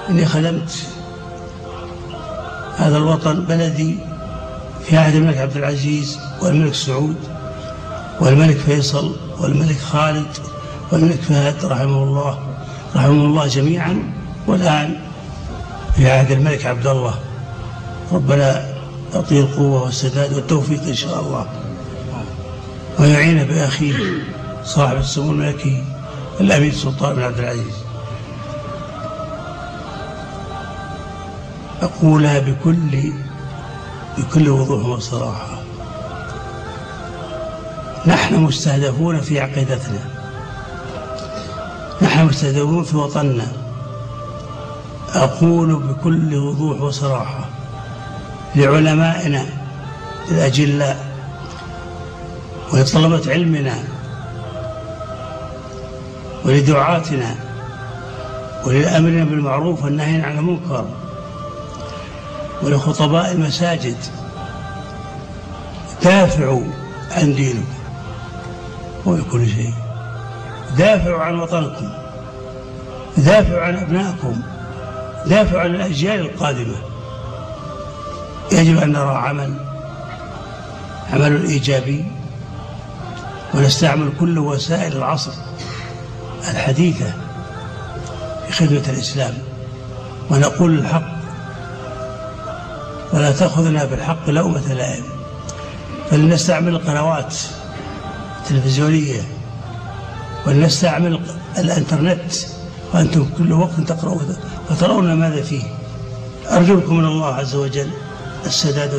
إني خدمت هذا الوطن بلدي في عهد الملك عبد العزيز والملك سعود والملك فيصل والملك خالد والملك فهد رحمهم الله جميعا، والآن في عهد الملك عبد الله. ربنا يعطيه القوة والسداد والتوفيق إن شاء الله، ويعينه بأخيه صاحب السمو الملكي الأمير سلطان بن عبد العزيز. أقولها بكل وضوح وصراحة: نحن مستهدفون في عقيدتنا، نحن مستهدفون في وطننا. أقول بكل وضوح وصراحة لعلمائنا الأجلاء ولطلبة علمنا ولدعاتنا وللآمرين بالمعروف والناهين عن المنكر ولخطباء المساجد: دافعوا عن دينكم وبكل شيء، دافعوا عن وطنكم، دافعوا عن أبنائكم، دافعوا عن الأجيال القادمة. يجب أن نرى عمل إيجابي، ونستعمل كل وسائل العصر الحديثة في خدمة الإسلام، ونقول الحق ولا تأخذنا بالحق لومة لائم. فلنستعمل القنوات التلفزيونية ولنستعمل الإنترنت، وأنتم كل وقت تقرؤون وترون ماذا فيه. أرجوكم من الله عز وجل السداد